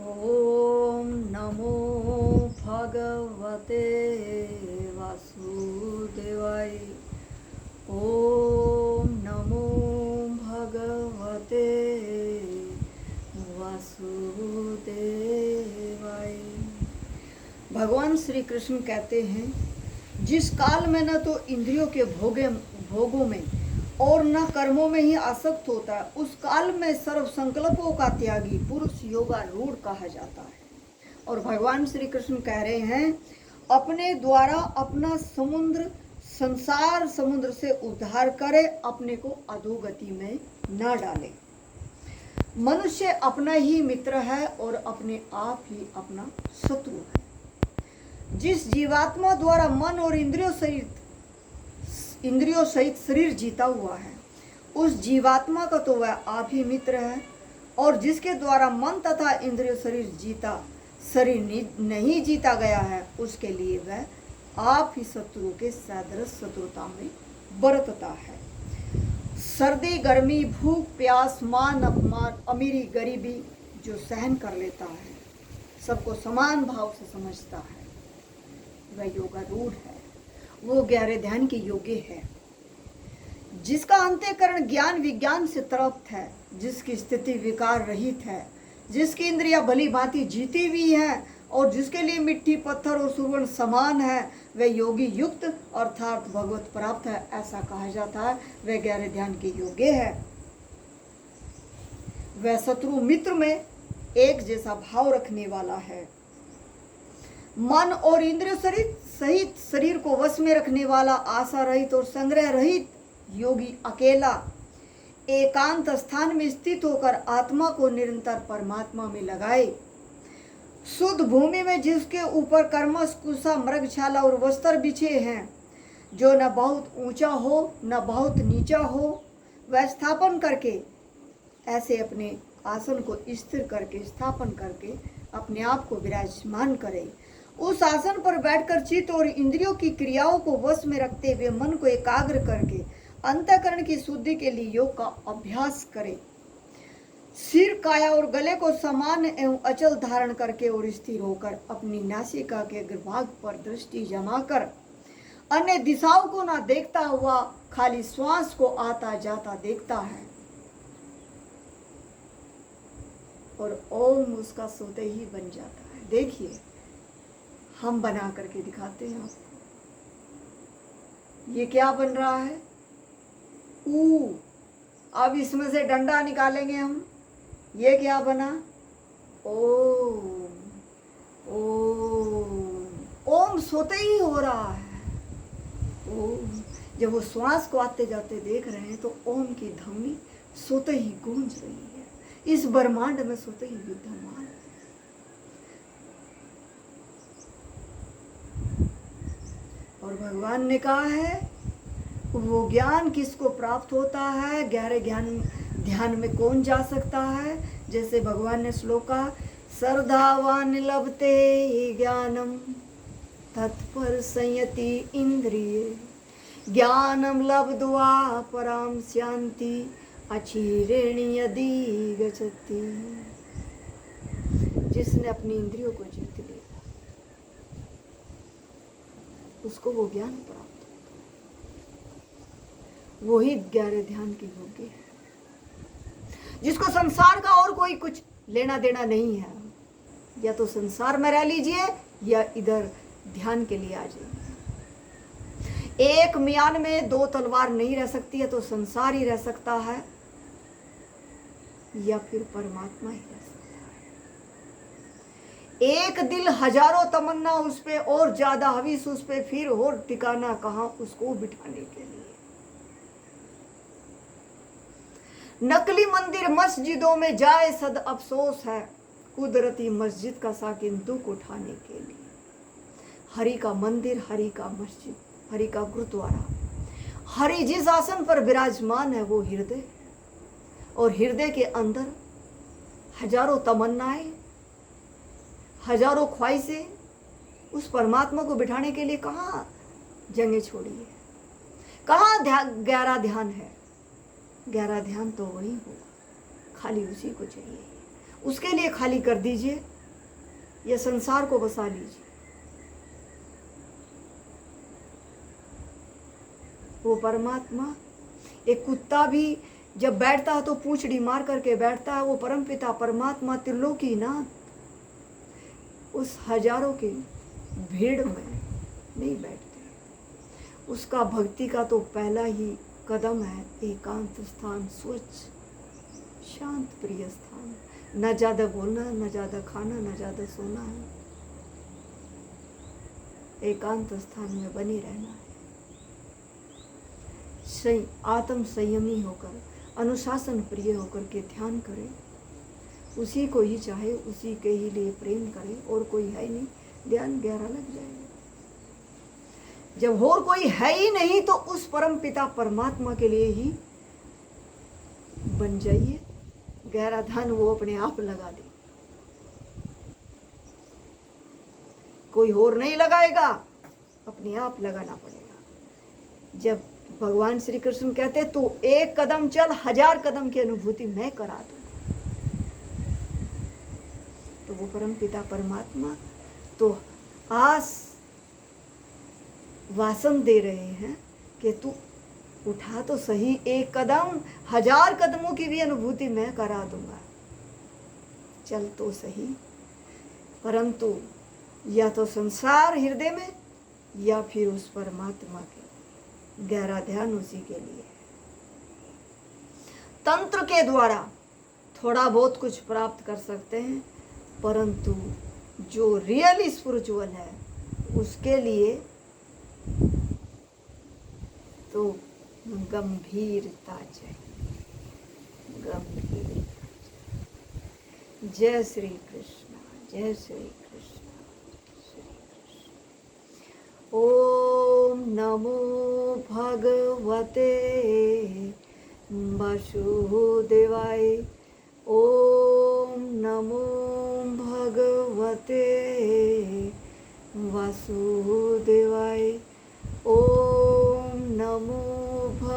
ॐ नमो भगवते वासुदेवाय। ॐ नमो भगवते वासुदेवाय। भगवान श्री कृष्ण कहते हैं, जिस काल में न तो इंद्रियों के भोगों में और न कर्मों में ही आसक्त होता है, उस काल में सर्व संकल्पों का त्यागी पुरुष योगारूढ़ कहा जाता है। और भगवान श्री कृष्ण कह रहे हैं, अपने द्वारा अपना संसार समुद्र से उद्धार करे, अपने को अधोगति में न डाले। मनुष्य अपना ही मित्र है और अपने आप ही अपना शत्रु है। जिस जीवात्मा द्वारा मन और इंद्रियों सहित शरीर जीता हुआ है, उस जीवात्मा का तो वह आप ही मित्र है, और जिसके द्वारा मन तथा इंद्रिय शरीर नहीं जीता गया है, उसके लिए वह आप ही शत्रु के सदृश शत्रुता में बरतता है। सर्दी गर्मी भूख प्यास मान अपमान अमीरी गरीबी जो सहन कर लेता है, सबको समान भाव से समझता है, वह योगारूढ़ है, वो गहरे ध्यान के योग्य है। जिसका अंतःकरण ज्ञान विज्ञान से तृप्त है, जिसकी स्थिति विकार रहित है, जिसकी इंद्रियां भली भांति जीती हुई है, और जिसके लिए मिट्टी पत्थर और सुवर्ण समान है, वह योगी युक्त अर्थात भगवत प्राप्त है, ऐसा कहा जाता है। वह गहरे ध्यान के योग्य है। वह शत्रु मित्र में एक जैसा भाव रखने वाला है। मन और इंद्रिय सहित शरीर को वश में रखने वाला, आशा रहित और संग्रह रहित योगी अकेला एकांत स्थान में स्थित होकर आत्मा को निरंतर परमात्मा में लगाए। शुद्ध भूमि में जिसके ऊपर कर्मश कुशा मृगशाला और वस्त्र बिछे हैं, जो न बहुत ऊंचा हो न बहुत नीचा हो, वह स्थापन करके ऐसे अपने आसन को स्थिर करके स्थापन करके अपने आप को विराजमान करे। उस आसन पर बैठकर चित्त और इंद्रियों की क्रियाओं को वश में रखते हुए मन को एकाग्र करके अंतःकरण की शुद्धि के लिए योग का अभ्यास करे। सिर काया और गले को समान एवं अचल धारण करके और स्थिर होकर अपनी नासिका के अग्रभाग पर दृष्टि जमाकर अन्य दिशाओं को ना देखता हुआ खाली श्वास को आता जाता देखता है, और ओम उसका सोते ही बन जाता है। देखिए, हम बना करके दिखाते हैं आपको। ये क्या बन रहा है? ऊ। अब इसमें से डंडा निकालेंगे हम। ये क्या बना? ओम। ओम ओम सोते ही हो रहा है। ओम। जब वो श्वास को आते जाते देख रहे हैं, तो ओम की ध्वनि सोते ही गूंज रही है, इस ब्रह्मांड में सोते ही विद्यमान है। और भगवान ने कहा है, वो ज्ञान किसको प्राप्त होता है, गहरे ध्यान में कौन जा सकता है? जैसे भगवान ने श्लोक कहा, श्रद्धावान लभते ज्ञानम तत्पर संयति इंद्रिये, ज्ञानम लब्ध्वा पराम शांति अचिरेणी यदि गच्छति। जिसने अपनी इंद्रियों को जीत लिया, उसको वो ज्ञान प्राप्त होता है। वही गहरे ध्यान के योग्य है, जिसको संसार का और कोई कुछ लेना देना नहीं है। या तो संसार में रह लीजिए या इधर ध्यान के लिए आ जाइए। एक म्यान में दो तलवार नहीं रह सकती है, तो संसार ही रह सकता है या फिर परमात्मा ही रह सकता है। एक दिल हजारों तमन्ना उस पे और ज्यादा हवीस उस पे, फिर और ठिकाना कहां उसको बिठाने के लिए। नकली मंदिर मस्जिदों में जाए सद अफसोस है, कुदरती मस्जिद का साकिन दुख उठाने के लिए। हरि का मंदिर, हरि का मस्जिद, हरि का गुरुद्वारा, हरि जिस आसन पर विराजमान है वो हृदय, और हृदय के अंदर हजारों तमन्नाएं, हजारों ख्वाहिशें, उस परमात्मा को बिठाने के लिए कहाँ जंगें छोड़ी है, कहाँ गहरा ध्यान है? गहरा ध्यान तो वही होगा, खाली उसी को चाहिए। उसके लिए खाली कर दीजिए ये संसार को बसा लीजिए। वो परमात्मा, एक कुत्ता भी जब बैठता है तो पूंछड़ी मार करके बैठता है। वो परमपिता परमात्मा त्रिलोकीनाथ उस हजारों की भीड़ में नहीं बैठते। उसका भक्ति का तो पहला ही कदम है एकांत स्थान, स्वच्छ शांत प्रिय स्थान। न ज्यादा बोलना, न ज्यादा खाना, न ज्यादा सोना है। एकांत स्थान में बनी रहना है। आत्म संयमी होकर, अनुशासन प्रिय होकर के ध्यान करें। उसी को ही चाहे, उसी के ही लिए प्रेम करें, और कोई है नहीं, ध्यान गहरा लग जाएगा। जब और कोई है ही नहीं तो उस परम पिता परमात्मा के लिए ही बन जाइए। गहरा ध्यान वो अपने आप लगा दे, कोई और नहीं लगाएगा, अपने आप लगाना पड़ेगा। जब भगवान श्री कृष्ण कहते तू एक कदम चल, 1000 कदम की अनुभूति मैं करा दूं, तो वो परम पिता परमात्मा तो आस वासन दे रहे हैं कि तू उठा तो सही एक कदम, 1000 कदमों की भी अनुभूति मैं करा दूंगा, चल तो सही। परंतु या तो संसार हृदय में, या फिर उस परमात्मा के गहरा ध्यान उसी के लिए। तंत्र के द्वारा थोड़ा बहुत कुछ प्राप्त कर सकते हैं, परंतु जो रियल स्पिरिचुअल है उसके लिए तो गंभीरता चाहिए, गंभीरता। जय श्री कृष्ण, जय श्री कृष्ण, श्री कृष्ण। ओम नमो भगवते वासुदेवाय। ओम नमो भगवते